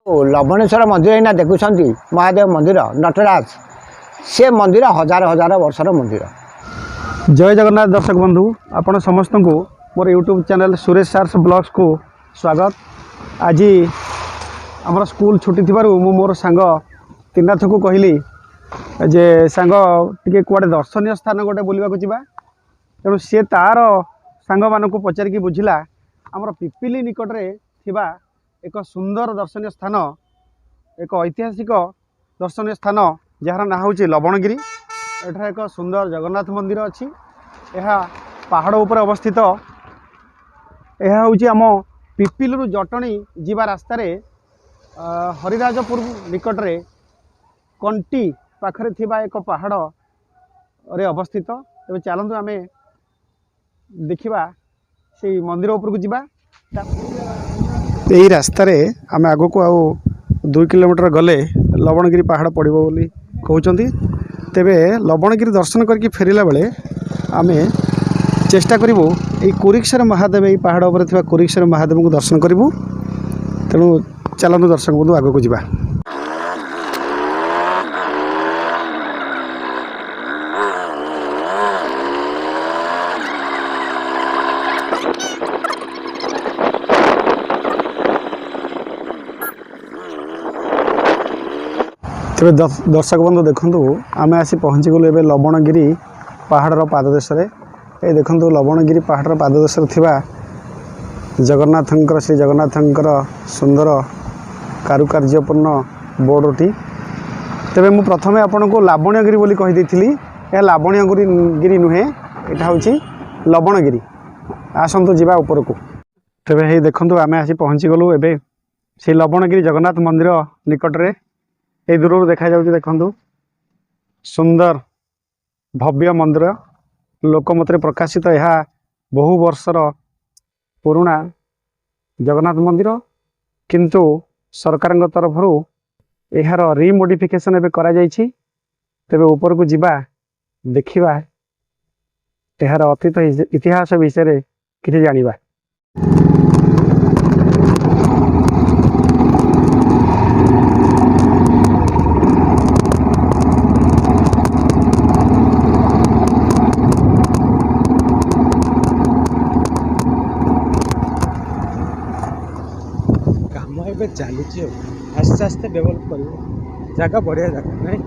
लवणेश्वर मंदिर एना देखुं महादेव मंदिर नटराज से मंदिर हजार हजार वर्षर मंदिर। जय जगन्नाथ दर्शक बंधु आपण समस्त को मोर YouTube channel Suresh sir's blogs को स्वागत। आज आमर स्कूल छुट्टी थी मोर सांग त्रिनाथ को कहली जे सांग टिके कुआडे दर्शनीय स्थान गोटे बुलवा जावा तेणु सी तार सांग मान को पचारिकी बुझिला आमर पिपिली निकटरे थिबा एक सुंदर दर्शनीय स्थान एक ऐतिहासिक दर्शनीय स्थान जार ना हूँ लवणगिरी। एठार एक सुंदर जगन्नाथ मंदिर अच्छी यह पहाड़ उपर अवस्थित। यह हूँ आम पिपिलू जटणी जीवा रास्तार हरिराजपुर निकटरे कंटी पाखरे थिबा एक पहाड़ रे अवस्थित। तेज चलतु आम देखा से मंदिर उपरकू जीवा। यही रास्तार आम आग को आउ 2 किलोमीटर गले लवणगिरी पहाड़ पड़ो बोली कहते। तेबे लवणगिरी दर्शन करके फेरला बेले आम चेष्टा करूँ ये कुरिक्सर महादेव ये पहाड़ उपर थिबा कुरिक्सर महादेव को दर्शन करूँ। तेणु चलतु दर्शक बंधु आग को जीवा। तेरे दर्शक बंधु देखु आम आसी पहुँची गलु एवं लवणगिरी पहाड़ पाददेश ये देखु लवणगिरी पहाड़ पाददेश थिबा जगन्नाथंकर श्री जगन्नाथंकर सुंदर कारुकार्यपूर्ण बोर्डटी। तेबे मु प्रथमे आपन को लावण्यगिरी बोली कहि देथिली। यह लावण्यगिरी नुहे यहाँ हूँ लवणगिरी। आसतु जीवा ऊपर को। तेबे हे देखु आम आसी पहुँची गलु एवं से लवणगिरी जगन्नाथ मंदिर निकटरे ये दूर देखा जाऊँ देखु सुंदर भव्य मंदिर लोकमत प्रकाशित यह बहु वर्षर पुराणा जगन्नाथ मंदिर किंतु सरकार तरफ यार रिमोडिफिकेशन एवं करा जायछि। तेबे ऊपर को जीवा देखिबा यार अतीत इतिहास विषय किछि जानिबा। चलुची आस्ते आस्ते डेभलप कर जगह बढ़िया जगह नहीं।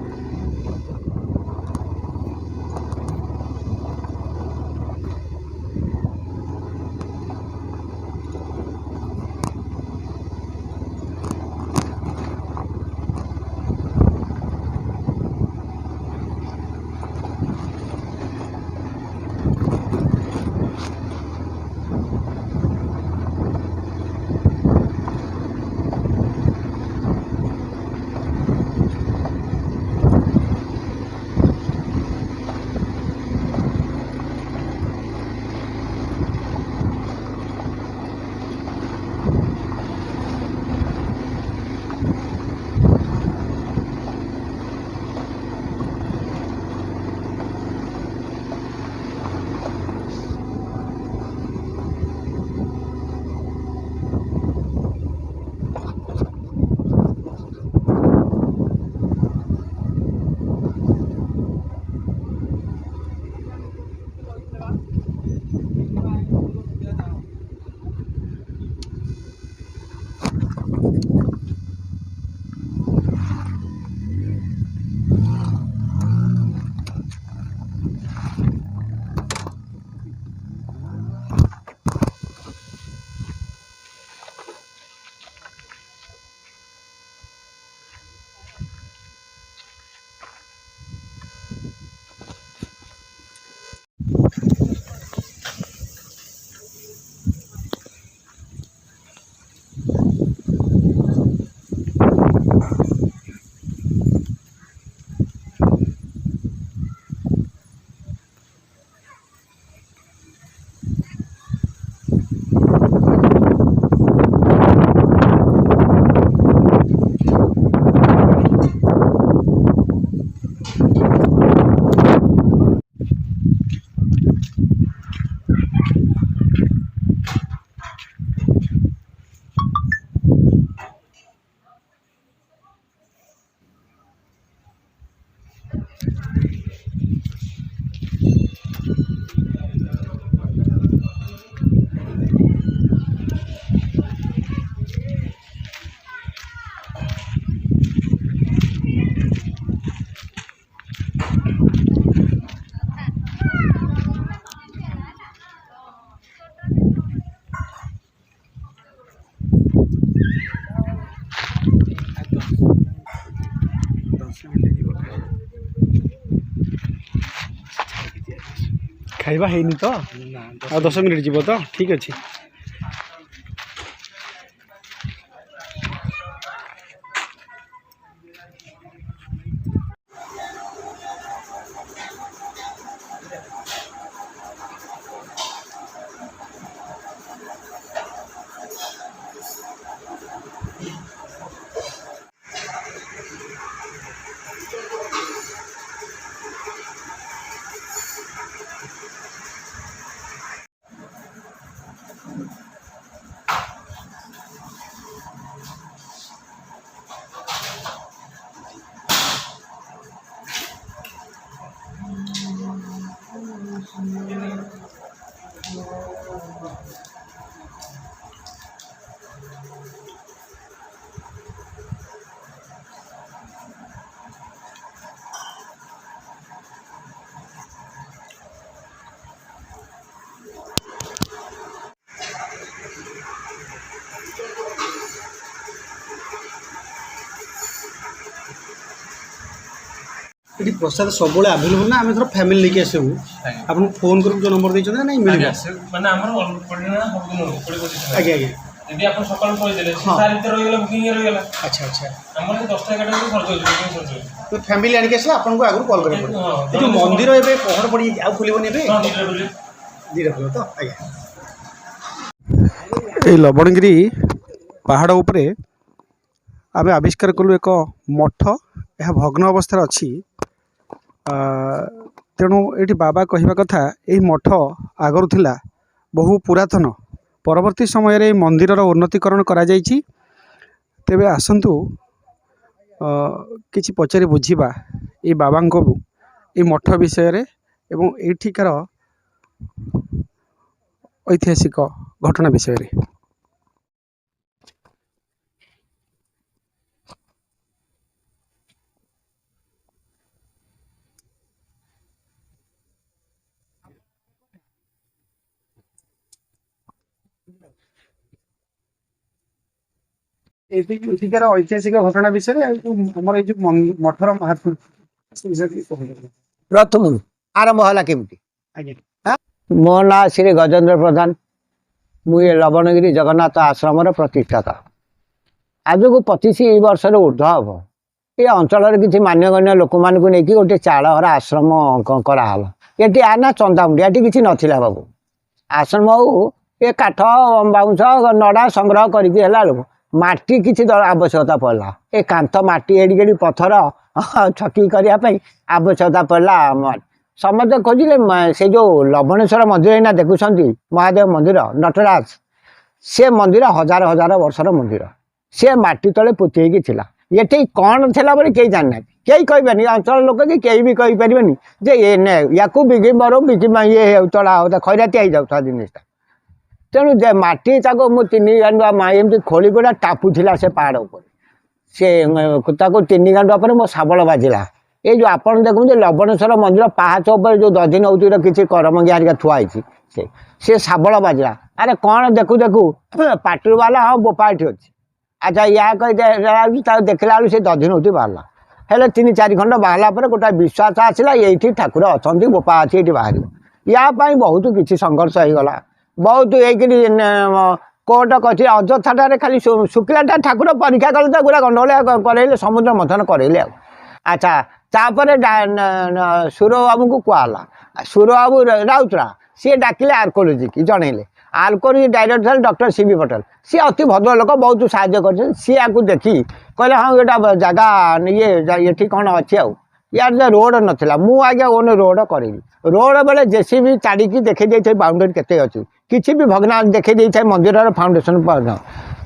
ଖାଇବା ହେଇନି ତ ଆଉ 10 ମିନିଟ୍ ଯିବ ତ ଠିକ୍ ଅଛି। ଏଠି ପ୍ରସାଦ ସବୁବେଳେ ଆଭେଲେବୁଲ ନା ଆମେ ଧର ଫ୍ୟାମିଲି ନେଇକି ଆସିବୁ ଆପଣଙ୍କୁ ଫୋନ୍ କରିବୁ ଯେଉଁ ନମ୍ବର ଦେଇଛନ୍ତି ନା ନାଇଁ ମିଳିବ ମାନେ ଆମର ଆଜ୍ଞା ଆଜ୍ଞା ଆଜ୍ଞା ଯଦି ଆପଣ ସକାଳୁ କହିଦେଲେ ତା ଭିତରେ ରହିଗଲା ବୁକିଂ ରହିଗଲା। ଆଚ୍ଛା ଆଚ୍ଛା ଆମର 10ଟା 11ଟା ସରିଯାଉଛି ତ ଫ୍ୟାମିଲି ଆଣିକି ଆସିଲେ ଆପଣଙ୍କୁ ଆଗରୁ କଲ୍ କରିବାକୁ ପଡ଼ିବ। ଏ ଯେଉଁ ମନ୍ଦିର ଏବେ ପହଡ଼ ପଡ଼ିଯାଇଛି ଆଉ ଖୋଲିବନି ଏବେ ଦୁଇଟା ଖୋଲିବ ତ ଆଜ୍ଞା। এই ଲବଣଗିରି ପାହାଡ଼ ଉପରେ ଆମେ ଆବିଷ୍କାର କଲୁ ଏକ ମଠ। ଏହା ଭଗ୍ନ ଅବସ୍ଥାରେ ଅଛି। ତେଣୁ ଏଠି ବାବା କହିବା କଥା ଏହି ମଠ ଆଗରୁ ଥିଲା ବହୁ ପୁରାତନ। ପରବର୍ତ୍ତୀ ସମୟରେ ଏହି ମନ୍ଦିରର ଉନ୍ନତିକରଣ କରାଯାଇଛି। ତେବେ ଆସନ୍ତୁ କିଛି ପଚାରି ବୁଝିବା এই ବାବାଙ୍କୁ এই ମଠ ବିଷୟରେ ଏବଂ ଏଇଠିକାର ଐତିହାସିକ ଘଟଣା ବିଷୟରେ। ଏଠିକାର ଐତିହାସିକ ଘଟଣା ବିଷୟରେ ଆମର ଏଇ ଯେଉଁ ମଠର ମାହାତ୍ମ୍ୟ ପ୍ରଥମରୁ ଆରମ୍ଭ ହେଲା କେମିତି? ଆଜ୍ଞା ମୋ ନାଁ ଶ୍ରୀ ଗଜେନ୍ଦ୍ର ପ୍ରଧାନ। ମୁଁ ଏ ଲବଣଗିରି ଜଗନ୍ନାଥ ଆଶ୍ରମର ପ୍ରତିଷ୍ଠାତା। ଆଜକୁ 25 ବର୍ଷର ଉର୍ଦ୍ଧ୍ୱ ହେବ ଏ ଅଞ୍ଚଳରେ କିଛି ମାନ୍ୟଗଣ୍ୟ ଲୋକମାନଙ୍କୁ ନେଇକି ଗୋଟେ ଚାଳହରା ଆଶ୍ରମ କରାହେଲା। ଏଠି ନା ଚନ୍ଦାମୁଣ୍ଡି ଏଠି କିଛି ନଥିଲା ବାବୁ। ଆଶ୍ରମ ହଉ ଏ କାଠ ବାଉଁଶ ନଡ଼ା ସଂଗ୍ରହ କରିକି ହେଲା ବେଳକୁ ମାଟି କିଛି ଆବଶ୍ୟକତା ପଡ଼ିଲା। ଏ କାନ୍ଥ ମାଟି ଏଡ଼ିକି ଏଡ଼ିକି ପଥର ଛକି କରିବା ପାଇଁ ଆବଶ୍ୟକତା ପଡ଼ିଲା। ସମସ୍ତେ ଖୋଜିଲେ ସେ ଯେଉଁ ଲବଣେଶ୍ୱର ମନ୍ଦିର ଏଇନା ଦେଖୁଛନ୍ତି ମହାଦେବ ମନ୍ଦିର ନଟରାଜ, ସେ ମନ୍ଦିର ହଜାର ହଜାର ବର୍ଷର ମନ୍ଦିର। ସେ ମାଟି ତଳେ ପୋତି ହେଇକି ଥିଲା। ଏଠି କ'ଣ ଥିଲା ବୋଲି କେହି ଜାଣିନାହାନ୍ତି। କେହି କହିବେନି, ଅଞ୍ଚଳ ଲୋକ କି କେହି ବି କହିପାରିବେନି ଯେ ୟାକୁ ବିକି ମର ବିକି ଇଏ ତଳା ଖଇରାତି ହେଇଯାଉଥିଲା ଜିନିଷଟା। ତେଣୁ ମାଟି ତାକୁ ମୁଁ 3 ଗାଣ୍ଡୁଆ ଏମିତି ଖୋଳି ଗୋଟା ଟାପୁଥିଲା ସେ ପାହାଡ଼ ଉପରେ। ସେ ତାକୁ 3 ଗାଣ୍ଡୁଆ ପରେ ମୋ ଶାବଳ ବାଜିଲା। ଏଇ ଯେଉଁ ଆପଣ ଦେଖୁଛନ୍ତି ଲବଣେଶ୍ୱର ମନ୍ଦିର ପାହାଚ ଉପରେ ଯେଉଁ ଦଧି ନଉତିର କିଛି କରମଙ୍ଗି ହାରିକା ଥୁଆ ହେଇଛି ସେ ଶାବଳ ବାଜିଲା। ଆରେ କ'ଣ ଦେଖୁ ଦେଖୁ ପାଟିରୁ ବାହାରିଲା ହଁ ବୋପା ଏଠି ଅଛି। ଆଚ୍ଛା ୟା କହିଦେଲା ତାକୁ ଦେଖିଲା ବେଳକୁ ସେ ଦଧି ନଉତି ବାହାରିଲା। ହେଲେ 3-4 ଖଣ୍ଡ ବାହାରିଲା ପରେ ଗୋଟେ ବିଶ୍ୱାସ ଆସିଲା ଏଇଠି ଠାକୁର ଅଛନ୍ତି, ବୋପା ଅଛି ଏଠି ବାହାରିବ। ୟା ପାଇଁ ବହୁତ କିଛି ସଂଘର୍ଷ ହେଇଗଲା। ବହୁତ ହେଇକିରି କୋର୍ଟ କଚେରୀ ଅଯଥାଟାରେ ଖାଲି ଶୁଖିଲାଟା ଠାକୁର ପରୀକ୍ଷା କଲେ ତ ଗୁଡ଼ା ଗଣ୍ଡଗୋଳିଆ କରେଇଲେ, ସମୁଦ୍ର ମନ୍ଥନ କରେଇଲେ ଆଉ। ଆଚ୍ଛା ତାପରେ ସୁରବାବୁଙ୍କୁ କୁହାହେଲା। ସୁରବାବୁ ରାଉତରା ସିଏ ଡାକିଲେ ଆର୍କୋଲୋଜିକି ଜଣେଇଲେ। ଆର୍କୋଲୋଜି ଡାଇରେକ୍ଟର ଥିଲେ ଡକ୍ଟର ସି.ବି. ପଟେଲ। ସିଏ ଅତି ଭଦ୍ର ଲୋକ, ବହୁତ ସାହାଯ୍ୟ କରିଛନ୍ତି। ସିଏ ଆକୁ ଦେଖି କହିଲେ ହଁ ଏଇଟା ଜାଗା ଏଠି କ'ଣ ଅଛି ଆଉ। ୟାର ଯେ ରୋଡ଼ ନଥିଲା, ମୁଁ ଆଜ୍ଞା ଓନ୍ ରୋଡ଼ କରିବି। ରୋଡ଼ ବେଳେ ଜେସିବି ତାଡ଼ିକି ଦେଖେଇ ଦେଇଥାଏ ବାଉଣ୍ଡରୀ କେତେ ଅଛି, କିଛି ବି ଭଗ୍ନା ଦେଖେଇ ଦେଇଥାଏ ମନ୍ଦିରର ଫାଉଣ୍ଡେସନ୍ ପର୍ଯ୍ୟନ୍ତ।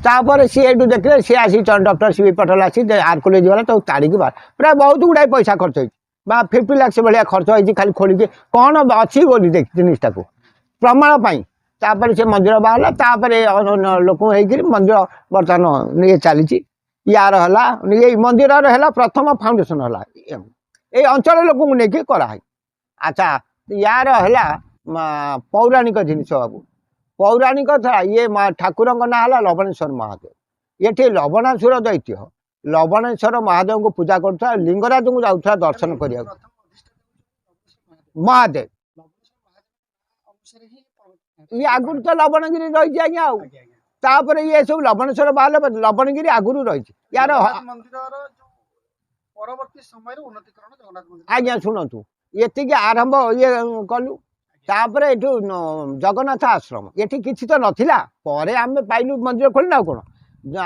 ତାପରେ ସିଏ ଏଇଠୁ ଦେଖିଲେ, ସିଏ ଆସି ଡକ୍ଟର ସି.ବି. ପଟେଲ ଆସି ଆର୍କୋଲୋଜି ବାଲା ତାକୁ ତାଡ଼ିକି ପ୍ରାୟ ବହୁତ ଗୁଡ଼ାଏ ପଇସା ଖର୍ଚ୍ଚ ହେଇଛି, ବା 50 ଲାକ୍ଷ ଭଳିଆ ଖର୍ଚ୍ଚ ହେଇଛି ଖାଲି ଖୋଳିକି କ'ଣ ଅଛି ବୋଲି ଜିନିଷଟାକୁ ପ୍ରମାଣ ପାଇଁ। ତାପରେ ସେ ମନ୍ଦିର ବାହାରିଲା। ତାପରେ ଲୋକଙ୍କୁ ହେଇକିରି ମନ୍ଦିର ବର୍ତ୍ତମାନ ଇଏ ଚାଲିଛି। ୟାର ହେଲା ଏଇ ମନ୍ଦିରର ହେଲା ପ୍ରଥମ ଫାଉଣ୍ଡେସନ୍ ହେଲା ଏଇ ଅଞ୍ଚଳ ଲୋକଙ୍କୁ ନେଇକି କରାହେଇ। ଆଚ୍ଛା ୟାର ହେଲା ପୌରାଣିକ ଜିନିଷ ବାବୁ। ପୌରାଣିକ ଥିଲା ଇଏ ଠାକୁରଙ୍କ ନାଁ ହେଲା ଲବଣେଶ୍ୱର ମହାଦେବ। ଏଠି ଲବଣାସୁର ଦୈତ୍ୟ ଲବଣେଶ୍ୱର ମହାଦେବଙ୍କୁ ପୂଜା କରୁଥିଲା, ଲିଙ୍ଗରାଜଙ୍କୁ ଯାଉଥିଲା ଦର୍ଶନ କରିବାକୁ। ମହାଦେବ ଇଏ ଆଗରୁ ତ ଲବଣଗିରି ରହିଛି ଆଜ୍ଞା ଆଉ ତାପରେ ଇଏ ସବୁ ଲବଣେଶ୍ୱର ବାହାରିଲା ପରେ ଲବଣଗିରି ଆଗରୁ ରହିଛି ୟାର ମନ୍ଦିରର ଯୋଉ ପରବର୍ତ୍ତୀ ସମୟରେ ଉନ୍ନତିକରଣ ଜଗନ୍ନାଥ ମନ୍ଦିର ଆଜ୍ଞା ଶୁଣନ୍ତୁ ଏତିକି ଆରମ୍ଭ ଇଏ କଲୁ ତାପରେ ଏଠୁ ଜଗନ୍ନାଥ ଆଶ୍ରମ ଏଠି କିଛି ତ ନଥିଲା ପରେ ଆମେ ପାଇଲୁ ମନ୍ଦିର ଖୋଲିନା ଆଉ କ'ଣ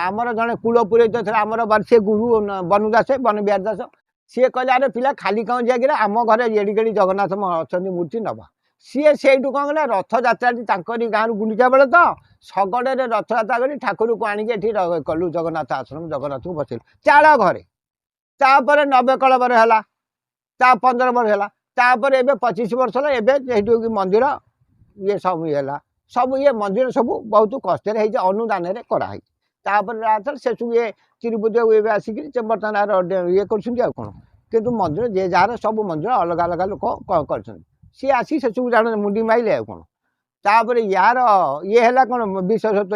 ଆମର ଜଣେ କୂଳ ପୁରୋହିତ ଥିଲା ଆମର ସେ ଗୁରୁ ବନୁ ଦାସ ବନ ବିହାର ଦାସ ସିଏ କହିଲେ ଆରେ ପିଲା ଖାଲି କ'ଣ ଯାଇକିରି ଆମ ଘରେ ଏଡ଼ି ଗେଡ଼ି ଜଗନ୍ନାଥ ଅଛନ୍ତି ମୂର୍ତ୍ତି ନେବା ସିଏ ସେଇଠୁ କ'ଣ କଲେ ରଥଯାତ୍ରାଟି ତାଙ୍କରି ଗାଁରୁ ଗୁଣ୍ଡିଚା ବେଳେ ତ ଶଗଡ଼ରେ ରଥଯାତ୍ରା କରି ଠାକୁରକୁ ଆଣିକି ଏଠି କଲୁ ଜଗନ୍ନାଥ ଆଶ୍ରମ ଜଗନ୍ନାଥକୁ ବସେଇଲୁ ଚାଳ ଘରେ ତାପରେ 90 କଳବରେ ହେଲା ତା 15 ବର୍ଷ ହେଲା ତାପରେ ଏବେ 25 ବର୍ଷ ହେଲା ଏବେ ସେଇଠୁ ମନ୍ଦିର ଇଏ ସବୁ ହେଲା ସବୁ ଇଏ ମନ୍ଦିର ସବୁ ବହୁତ କଷ୍ଟରେ ହେଇଛି ଅନୁଦାନରେ କରାହେଇଛି ତାପରେ ସେସବୁ ଇଏ ତିରୁପତି ଏବେ ଆସିକିରି ସେ ବର୍ତ୍ତମାନ ଇଏ କରୁଛନ୍ତି ଆଉ କ'ଣ କିନ୍ତୁ ମନ୍ଦିର ଯେ ଯାହାର ସବୁ ମନ୍ଦିର ଅଲଗା ଅଲଗା ଲୋକ କରିଛନ୍ତି ସିଏ ଆସି ସେସବୁ ଜାଣ ମୁଣ୍ଡି ମାଇଲେ ଆଉ କ'ଣ ତାପରେ ୟାର ଇଏ ହେଲା କ'ଣ ବିଶେଷତ୍ୱ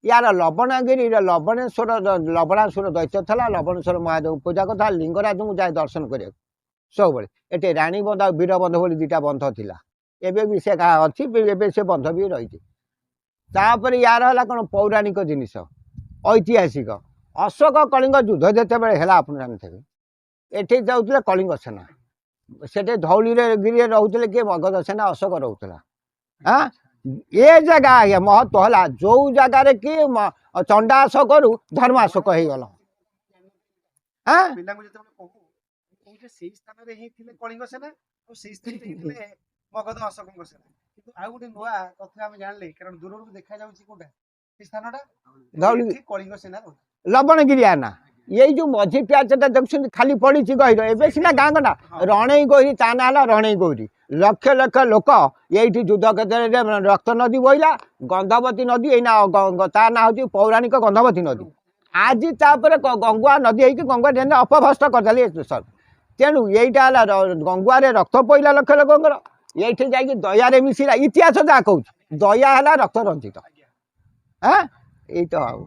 ୟାର ଲବଣଗିରିର ଲବଣେଶ୍ୱର ଦୈତ୍ୟ ଥିଲା ଲବଣେଶ୍ୱର ମହାଦେବ ପୂଜା କଥା ଲିଙ୍ଗରାଜଙ୍କୁ ଯାଏ ଦର୍ଶନ କରିବାକୁ ସବୁବେଳେ ଏଠି ରାଣୀ ବନ୍ଧ ଆଉ ବୀରବନ୍ଧ ବୋଲି 2ଟା ବନ୍ଧ ଥିଲା ଏବେ ବି ସେ ଅଛି ଏବେ ସେ ବନ୍ଧ ବି ରହିଛି ତାପରେ ୟାର ହେଲା କ'ଣ ପୌରାଣିକ ଜିନିଷ ଐତିହାସିକ ଅଶୋକ କଳିଙ୍ଗ ଯୁଦ୍ଧ ଯେତେବେଳେ ହେଲା ଆପଣ ଜାଣିଥିବେ ଏଠି ଯାଉଥିଲେ କଳିଙ୍ଗ ସେନା ସେଠି ଧଉଳିରେ ଗିରିରେ ରହୁଥିଲେ କିଏ ମଗଧ ସେନା ଅଶୋକ ରହୁଥିଲା ଏ ଜାଗା ଆଜ୍ଞା ମହତ୍ଵ ହେଲା ଯୋଉ ଜାଗାରେ କି ଚଣ୍ଡା ଅଶୋକରୁ ଧର୍ମ ଅଶୋକ ହେଇଗଲା ପିଲାଙ୍କୁ ଯେତେବେଳେ କହୁଛେ ସେଇ ସ୍ଥାନରେ ହିଁ ଥିଲେ କଳିଙ୍ଗ ସେନା ଆଉ ସେଇ ସ୍ଥାନରେ ହିଁ ଥିଲେ ମଗଧ ଅଶୋକଙ୍କ ସେନା କିନ୍ତୁ ଆଉ ଗୋଟେ ନୂଆ କଥା ଆମେ ଜାଣିଲେ କାରଣ ଦୂରରୁ ଦେଖାଯାଉଛି କୋଉଟା ସେଇ ସ୍ଥାନଟା ଧଉଳି କଳିଙ୍ଗ ସେନା ଲବଣଗିରି ନା ଏଇ ଯୋଉ ମଝି ପ୍ୟାଚଟା ଦେଖୁଛନ୍ତି ଖାଲି ପଡିଛି ଗହିର ଏବେ ସିନା ଗାଁ ଗଣ୍ଡା ରଣେଇ ଗୌରୀ ତା ନାଁ ହେଲା ରଣେଇ ଗୌରୀ ଲକ୍ଷ ଲକ୍ଷ ଲୋକ ଏଇଠି ଯୁଦ୍ଧ କ୍ଷେତ୍ରରେ ରକ୍ତ ନଦୀ ବହିଲା ଗନ୍ଧବତୀ ନଦୀ ଏଇନା ତା ନାଁ ହଉଛି ପୌରାଣିକ ଗନ୍ଧବତୀ ନଦୀ ଆଜି ତାପରେ ଗଙ୍ଗୁଆ ନଦୀ ହେଇକି ଗଙ୍ଗୁଆ ଅପଭ୍ରଷ୍ଟ କରିଦେଲି ସର ତେଣୁ ଏଇଟା ହେଲା ଗଙ୍ଗୁଆରେ ରକ୍ତ ପଇଲା ଲକ୍ଷ ଲୋକଙ୍କର ଏଇଠି ଯାଇକି ଦୟାରେ ମିଶିଲା ଇତିହାସ ଯାହା କହୁଛି ଦୟା ହେଲା ରକ୍ତ ରଞ୍ଜିତ ଏଇ ତ ଆଉ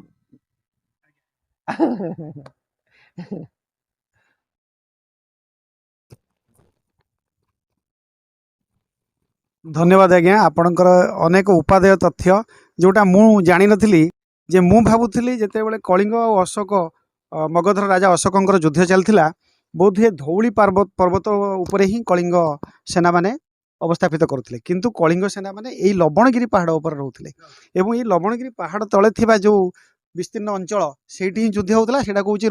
ଧନ୍ୟବାଦ ଆଜ୍ଞା ଆପଣଙ୍କର ଅନେକ ଉପାଦେୟ ତଥ୍ୟ ଯୋଉଟା ମୁଁ ଜାଣିନଥିଲି ଯେ ମୁଁ ଭାବୁଥିଲି ଯେତେବେଳେ କଳିଙ୍ଗ ଆଉ ଅଶୋକ ମଗଧର ରାଜା ଅଶୋକଙ୍କର ଯୁଦ୍ଧ ଚାଲିଥିଲା ବୋଧହୁଏ ଧଉଳି ପର୍ବତ ଉପରେ ହିଁ କଳିଙ୍ଗ ସେନାମାନେ ଅବସ୍ଥାପିତ କରୁଥିଲେ କିନ୍ତୁ କଳିଙ୍ଗ ସେନାମାନେ ଏଇ ଲବଣଗିରି ପାହାଡ଼ ଉପରେ ରହୁଥିଲେ ଏବଂ ଏଇ ଲବଣଗିରି ପାହାଡ଼ ତଳେ ଥିବା ଯୋଉ ବିସ୍ତୀର୍ଣ୍ଣ ଅଞ୍ଚଳ ସେଇଠି ହିଁ ଯୁଦ୍ଧ ହେଉଥିଲା ସେଇଟା କହୁଛି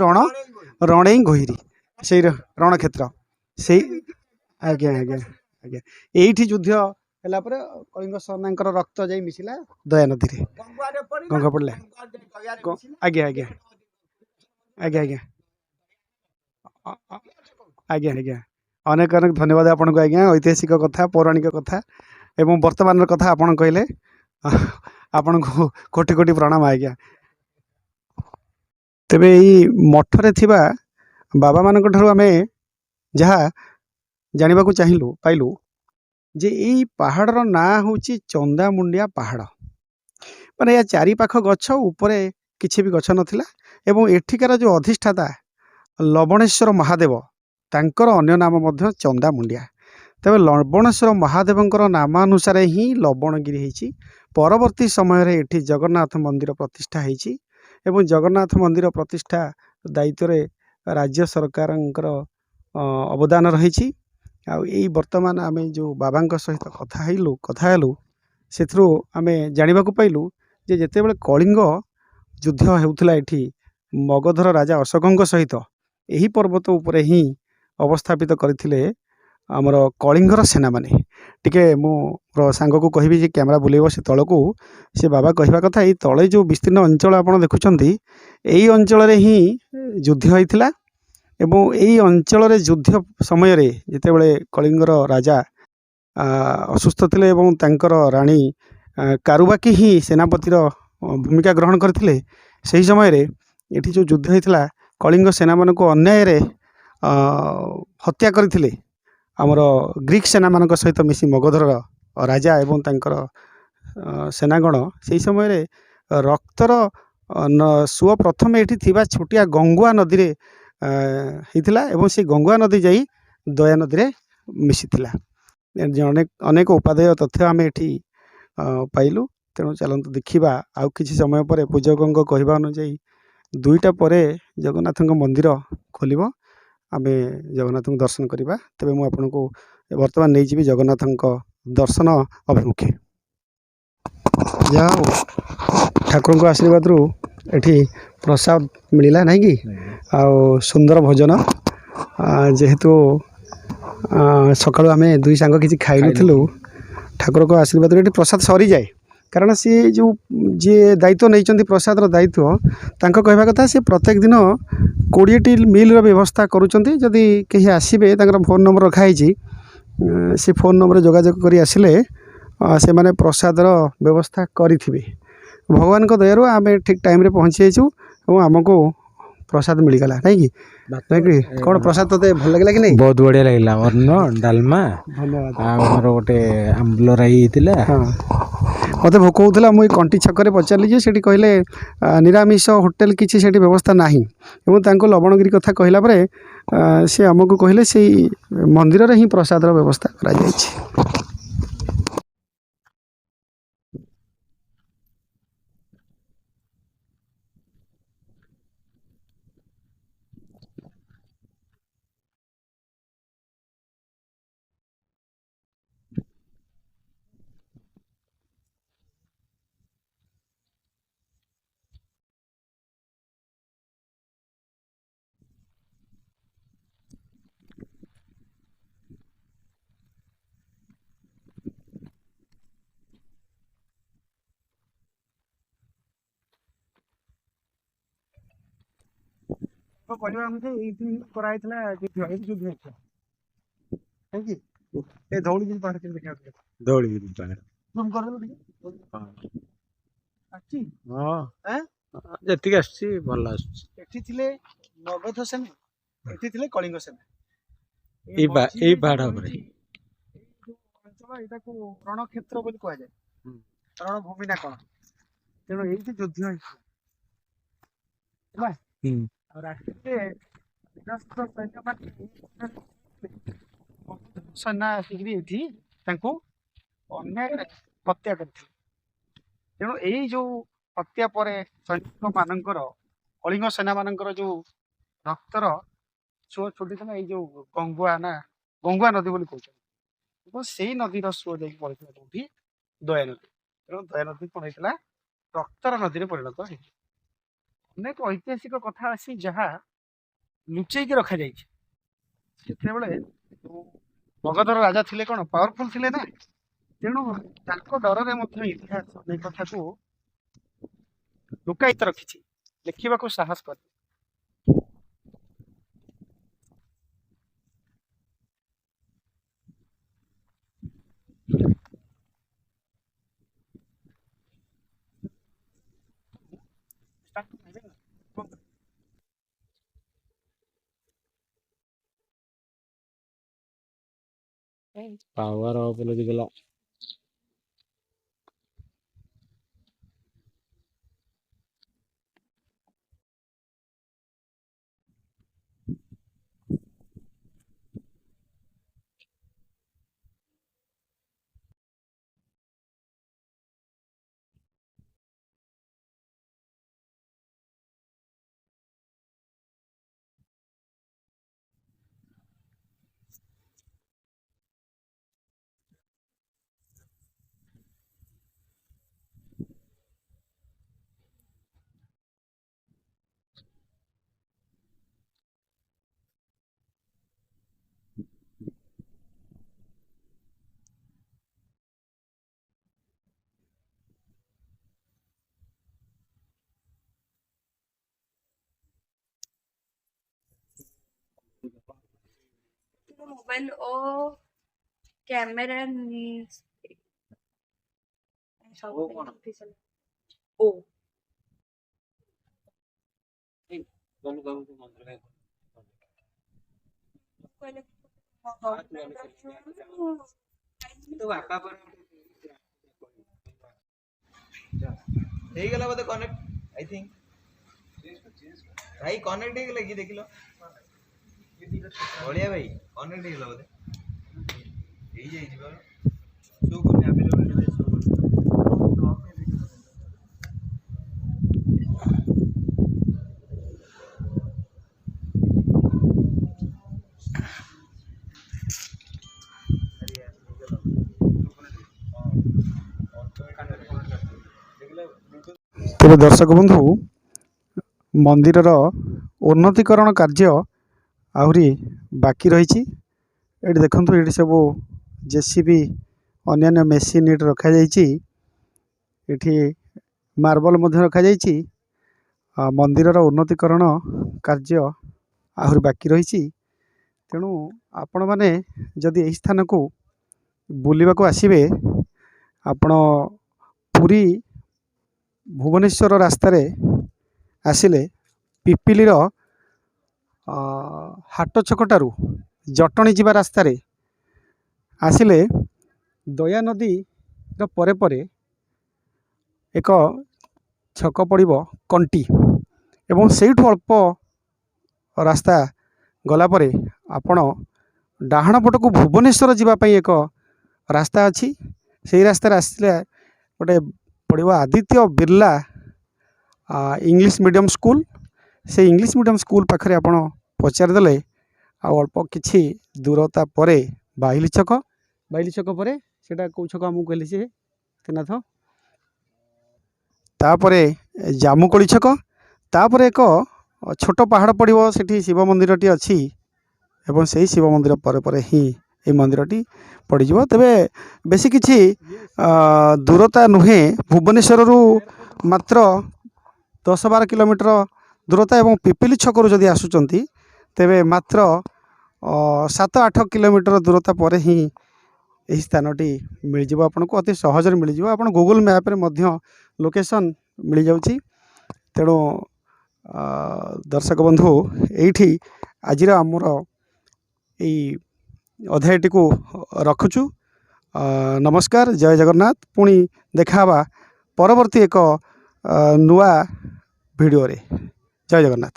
ରଣେଇ ଗହିରୀ ସେଇ ରଣକ୍ଷେତ୍ର ସେଇ ଆଜ୍ଞା ଆଜ୍ଞା ଆଜ୍ଞା ଏଇଠି ଯୁଦ୍ଧ ହେଲା ପରେ କଳିଙ୍ଗ ସେନାଙ୍କର ରକ୍ତ ଯାଇ ମିଶିଲା ଦୟା ନଦୀରେ ଗଙ୍ଗା ପଡ଼ିଲା ଆଜ୍ଞା ଆଜ୍ଞା ଆଜ୍ଞା ଆଜ୍ଞା ଆଜ୍ଞା ଆଜ୍ଞା ଅନେକ ଅନେକ ଧନ୍ୟବାଦ ଆପଣଙ୍କୁ ଆଜ୍ଞା ଐତିହାସିକ କଥା ପୌରାଣିକ କଥା ଏବଂ ବର୍ତ୍ତମାନର କଥା ଆପଣ କହିଲେ ଆପଣଙ୍କୁ କୋଟି କୋଟି ପ୍ରଣାମ ଆଜ୍ଞା ତେବେ ଏଇ ମଠରେ ଥିବା ବାବାମାନଙ୍କ ଠାରୁ ଆମେ ଯାହା ଜାଣିବାକୁ ପାଇଲୁ ଯେ ଏଇ ପାହାଡ଼ର ନାଁ ହେଉଛି ଚନ୍ଦାମୁଣ୍ଡିଆ ପାହାଡ଼ ମାନେ ଏହା ଚାରିପାଖ ଗଛ ଉପରେ କିଛି ବି ଗଛ ନଥିଲା ଏବଂ ଏଠିକାର ଯେଉଁ ଅଧିଷ୍ଠାତା ଲବଣେଶ୍ୱର ମହାଦେବ ତାଙ୍କର ଅନ୍ୟ ନାମ ମଧ୍ୟ ଚନ୍ଦାମୁଣ୍ଡିଆ ତେବେ ଲବଣେଶ୍ୱର ମହାଦେବଙ୍କର ନାମାନୁସାରେ ହିଁ ଲବଣଗିରି ହେଇଛି ପରବର୍ତ୍ତୀ ସମୟରେ ଏଠି ଜଗନ୍ନାଥ ମନ୍ଦିର ପ୍ରତିଷ୍ଠା ହେଇଛି ଏବଂ ଜଗନ୍ନାଥ ମନ୍ଦିର ପ୍ରତିଷ୍ଠା ଦାୟିତ୍ୱରେ ରାଜ୍ୟ ସରକାରଙ୍କର ଅବଦାନ ରହିଛି ଆଉ ଏଇ ବର୍ତ୍ତମାନ ଆମେ ଯେଉଁ ବାବାଙ୍କ ସହିତ କଥା ହେଲୁ ସେଥିରୁ ଆମେ ଜାଣିବାକୁ ପାଇଲୁ ଯେ ଯେତେବେଳେ କଳିଙ୍ଗ ଯୁଦ୍ଧ ହେଉଥିଲା ଏଠି ମଗଧର ରାଜା ଅଶୋକଙ୍କ ସହିତ ଏହି ପର୍ବତ ଉପରେ ହିଁ ଅବସ୍ଥାପିତ କରିଥିଲେ ଆମର କଳିଙ୍ଗର ସେନାମାନେ ଟିକେ ମୁଁ ମୋର ସାଙ୍ଗକୁ କହିବି ଯେ କ୍ୟାମେରା ବୁଲେଇବ ସେ ତଳକୁ ସେ ବାବା କହିବା କଥା ଏଇ ତଳେ ଯେଉଁ ବିସ୍ତୀର୍ଣ୍ଣ ଅଞ୍ଚଳ ଆପଣ ଦେଖୁଛନ୍ତି ଏଇ ଅଞ୍ଚଳରେ ହିଁ ଯୁଦ୍ଧ ହୋଇଥିଲା ଏବଂ ଏଇ ଅଞ୍ଚଳରେ ଯୁଦ୍ଧ ସମୟରେ ଯେତେବେଳେ କଳିଙ୍ଗର ରାଜା ଅସୁସ୍ଥ ଥିଲେ ଏବଂ ତାଙ୍କର ରାଣୀ କାରୁବାକି ହିଁ ସେନାପତିର ଭୂମିକା ଗ୍ରହଣ କରିଥିଲେ ସେହି ସମୟରେ ଏଠି ଯେଉଁ ଯୁଦ୍ଧ ହୋଇଥିଲା କଳିଙ୍ଗ ସେନାମାନଙ୍କୁ ଅନ୍ୟାୟରେ ହତ୍ୟା କରିଥିଲେ ଆମର ଗ୍ରୀକ୍ ସେନାମାନଙ୍କ ସହିତ ମିଶି ମଗଧର ରାଜା ଏବଂ ତାଙ୍କର ସେନାଗଣ ସେହି ସମୟରେ ରକ୍ତର ସୁଅ ପ୍ରଥମେ ଏଠି ଥିବା ଛୋଟିଆ ଗଙ୍ଗୁଆ ନଦୀରେ ହେଇଥିଲା ଏବଂ ସେ ଗଙ୍ଗୁଆ ନଦୀ ଯାଇ ଦୟା ନଦୀରେ ମିଶିଥିଲା ଅନେକ ଉପାଦେୟ ତଥ୍ୟ ଆମେ ଏଠି ପାଇଲୁ। ତେଣୁ ଚାଲନ୍ତୁ ଦେଖିବା ଆଉ କିଛି ସମୟ ପରେ ପୂଜକଙ୍କ କହିବା ଅନୁଯାୟୀ 2ଟା ପରେ ଜଗନ୍ନାଥଙ୍କ ମନ୍ଦିର ଖୋଲିବ। ଆମେ ଜଗନ୍ନାଥଙ୍କୁ ଦର୍ଶନ କରିବା। ତେବେ ମୁଁ ଆପଣଙ୍କୁ ବର୍ତ୍ତମାନ ନେଇଯିବି ଜଗନ୍ନାଥଙ୍କ ଦର୍ଶନ ଅଭିମୁଖେ। ଯାହା ହଉ ଠାକୁରଙ୍କ ଆଶୀର୍ବାଦରୁ ଏଠି ପ୍ରସାଦ ମିଳିଲା ନାହିଁ କି, ଆଉ ସୁନ୍ଦର ଭୋଜନ। ଯେହେତୁ ସକାଳୁ ଆମେ 2 ସାଙ୍ଗ କିଛି ଖାଇନଥିଲୁ, ଠାକୁରଙ୍କ ଆଶୀର୍ବାଦରୁ ଏଠି ପ୍ରସାଦ ସରିଯାଏ। କାରଣ ସିଏ ଯେଉଁ ଯିଏ ଦାୟିତ୍ୱ ନେଇଛନ୍ତି ପ୍ରସାଦର ଦାୟିତ୍ୱ, ତାଙ୍କ କହିବା କଥା ସେ ପ୍ରତ୍ୟେକ ଦିନ 20ଟି ମିଲ୍ର ବ୍ୟବସ୍ଥା କରୁଛନ୍ତି। ଯଦି କେହି ଆସିବେ ତାଙ୍କର ଫୋନ୍ ନମ୍ବର ରଖାହେଇଛି, ସେ ଫୋନ୍ ନମ୍ବରରେ ଯୋଗାଯୋଗ କରି ଆସିଲେ ସେମାନେ ପ୍ରସାଦର ବ୍ୟବସ୍ଥା କରିଥିବେ। ଭଗବାନଙ୍କ ଦୟାରୁ ଆମେ ଠିକ୍ ଟାଇମ୍ରେ ପହଞ୍ଚି ଯାଇଛୁ ଏବଂ ଆମକୁ ପ୍ରସାଦ ମିଳିଗଲା ନାହିଁ କି? କ'ଣ ପ୍ରସାଦ ତତେ ଭଲ ଲାଗିଲା କି ନାହିଁ? ବହୁତ ବଢ଼ିଆ ଲାଗିଲା। ଅନ୍ନ ଡାଲମା ଧନ୍ୟବାଦ। ଆଉ ଆମର ଗୋଟେ ଆମ୍ବୁଲ ରାଇ ହେଇଥିଲା। ହଁ, ମୋତେ ଭୋକ ହେଉଥିଲା। ମୁଁ ଏଇ କଣ୍ଟି ଛକରେ ପଚାରିଲି ଯେ ସେଠି କହିଲେ ନିରାମିଷ ହୋଟେଲ କିଛି ସେଠି ବ୍ୟବସ୍ଥା ନାହିଁ। ଏବଂ ତାଙ୍କୁ ଲବଣଗିରି କଥା କହିଲା ପରେ ସେ ଆମକୁ କହିଲେ ସେଇ ମନ୍ଦିରରେ ହିଁ ପ୍ରସାଦର ବ୍ୟବସ୍ଥା କରାଯାଇଛି। କରିବା ଅନୁଯାୟୀ ଏଇଠି କରାହେଇଥିଲା ଯୁଦ୍ଧ, ଏଇଠି ଯୁଦ୍ଧ ହେଇଥିଲା କାହିଁକି ଏ ଧଉଳିଗିରି ପାହାଡ଼ କେମିତି ଦେଖିବାକୁ ଧଉଳିଗିରି ପାହାଡ଼ ଜୁମ୍ କରିଦେଲୁ ଟିକେ ଆସିଛି। ହଁ, ଆଁ ଯେତିକି ଆସୁଛି ଭଲ ଆସୁଛି। ଏଠି ଥିଲେ ମଗଧ ସେନା, ଏଠି ଥିଲେ କଳିଙ୍ଗ ସେନା। ଏଇ ମଝିରେ ପାହାଡ଼ ଯୋଉ ଉପରେ ରହିଛି, ଏଇ ଯୋଉ ଅଞ୍ଚଳ ଏଇଟାକୁ ରଣକ୍ଷେତ୍ର ବୋଲି କୁହାଯାଏ। ରଣଭୂମି ନା କଣ? ତେଣୁ ଏଇଠି ଯୁଦ୍ଧ ହେଇଥିଲା ହେଲା। ଆଉ ରାତିରେ ନିରସ୍ତ୍ର ସୈନ୍ୟମାନେ ସେନା ଆସିକିରି ଏଇଠି ତାଙ୍କୁ ଅନ୍ୟାୟରେ ହତ୍ୟା କରିଥିଲେ। ତେଣୁ ଏଇ ଯୋଉ ହତ୍ୟା ପରେ ସୈନିକ ମାନଙ୍କର, କଳିଙ୍ଗ ସେନା ମାନଙ୍କର ଯୋଉ ରକ୍ତର ସୁଅ ଛୁଟିଥିଲା ଏଇ ଯୋଉ ଗଙ୍ଗୁଆ ନଦୀ ବୋଲି କହୁଛନ୍ତି। ଏବଂ ସେଇ ନଦୀର ସୁଅ ଯାଇକି ପଡ଼ିଥିଲା କୋଉଠି? ଦୟା ନଦୀ। ତେଣୁ ଦୟା ନଦୀ କଣ ହେଇଥିଲା? ରକ୍ତର ନଦୀରେ ପରିଣତ ହେଇଥିଲା। ଅନେକ ଐତିହାସିକ କଥା ଅଛି ଯାହା ଲୁଚେଇକି ରଖାଯାଇଛି। ସେତେବେଳେ ମଗଧର ରାଜା ଥିଲେ କଣ ପାୱାରଫୁଲ ଥିଲେ ନା, ତେଣୁ ତାଙ୍କ ଡରରେ ମଧ୍ୟ ଇତିହାସ ଅନେକ କଥାକୁ ଲୁକାୟିତ ରଖିଛି, ଲେଖିବାକୁ ସାହସ କରି। ପାୱାର ଅଫ୍ ଲାଗିଥିଲା। मोबाइल और कैमरा ओ ହେଇଗଲା ବୋଧେ କନେକ୍ଟ ଆଇ ଥିଙ୍କ ଭାଇ କନେକ୍ଟ ହେଇଗଲା କି ଦେଖିଲ ବଢିଆ ଭାଇ କନେକ୍ଟ ହେଇଗଲା ବୋଧେ ହେଇଯାଇଛି ବା ଶୋ କରୁନି ଆଭେଲେବଲ୍ ଶୋ କରୁନି ତେବେ ଦର୍ଶକ ବନ୍ଧୁ ମନ୍ଦିରର ଉନ୍ନତିକରଣ କାର୍ଯ୍ୟ ଆହୁରି ବାକି ରହିଛି। ଏଠି ଦେଖନ୍ତୁ ଏଠି ସବୁ ଜେସିବି ଅନ୍ୟାନ୍ୟ ମେସିନ୍ ଏଠି ରଖାଯାଇଛି। ଏଠି ମାର୍ବଲ ମଧ୍ୟ ରଖାଯାଇଛି। ମନ୍ଦିରର ଉନ୍ନତିକରଣ କାର୍ଯ୍ୟ ଆହୁରି ବାକି ରହିଛି। ତେଣୁ ଆପଣମାନେ ଯଦି ଏହି ସ୍ଥାନକୁ ବୁଲିବାକୁ ଆସିବେ, ଆପଣ ପୁରୀ ଭୁବନେଶ୍ୱର ରାସ୍ତାରେ ଆସିଲେ ପିପିଲିର ହାଟ ଛକଠାରୁ ଜଟଣୀ ଯିବା ରାସ୍ତାରେ ଆସିଲେ ଦୟାନଦୀର ପରେ ପରେ ଏକ ଛକ ପଡ଼ିବ କଣ୍ଟି, ଏବଂ ସେଇଠୁ ଅଳ୍ପ ରାସ୍ତା ଗଲା ପରେ ଆପଣ ଡାହାଣ ପଟକୁ ଭୁବନେଶ୍ୱର ଯିବା ପାଇଁ ଏକ ରାସ୍ତା ଅଛି। ସେଇ ରାସ୍ତାରେ ଆସିଲେ ଗୋଟେ ପଡ଼ିବ Aditya Birla English medium school. ସେ ଇଂଲିଶ ମିଡ଼ିୟମ୍ ସ୍କୁଲ ପାଖରେ ଆପଣ ପଚାରିଦେଲେ ଆଉ ଅଳ୍ପ କିଛି ଦୂରତା ପରେ ବାହିଲି ଛକ ପରେ ସେଇଟା କେଉଁ ଛକ ଆମକୁ କହିଲେ ସେ ତ୍ରିନାଥ, ତାପରେ ଜାମୁକୋଳି ଛକ, ତାପରେ ଏକ ଛୋଟ ପାହାଡ଼ ପଡ଼ିବ, ସେଠି ଶିବ ମନ୍ଦିରଟି ଅଛି ଏବଂ ସେହି ଶିବ ମନ୍ଦିର ପରେ ପରେ ହିଁ এই ମନ୍ଦିରଟି ପଡ଼ିଯିବ। ତେବେ ବେଶୀ କିଛି ଦୂରତା ନୁହେଁ, ଭୁବନେଶ୍ୱରରୁ ମାତ୍ର 10-12 କିଲୋମିଟର ଦୂରତା, ଏବଂ ପିପିଲି ଛକରୁ ଯଦି ଆସୁଛନ୍ତି ତେବେ ମାତ୍ର 7-8 କିଲୋମିଟର ଦୂରତା ପରେ ହିଁ ଏହି ସ୍ଥାନଟି ମିଳିଯିବ। ଆପଣଙ୍କୁ ଅତି ସହଜରେ ମିଳିଯିବ। ଆପଣ ଗୁଗଲ୍ ମ୍ୟାପ୍ରେ ମଧ୍ୟ ଲୋକେସନ୍ ମିଳିଯାଉଛି। ତେଣୁ ଦର୍ଶକ ବନ୍ଧୁ ଏଇଠି ଆଜିର ଆମର ଏଇ ଅଧ୍ୟାୟଟିକୁ ରଖୁଛୁ। ନମସ୍କାର, ଜୟ ଜଗନ୍ନାଥ। ପୁଣି ଦେଖା ହେବା ପରବର୍ତ୍ତୀ ଏକ ନୂଆ ଭିଡ଼ିଓରେ। ଜୟ ଜଗନ୍ନାଥ।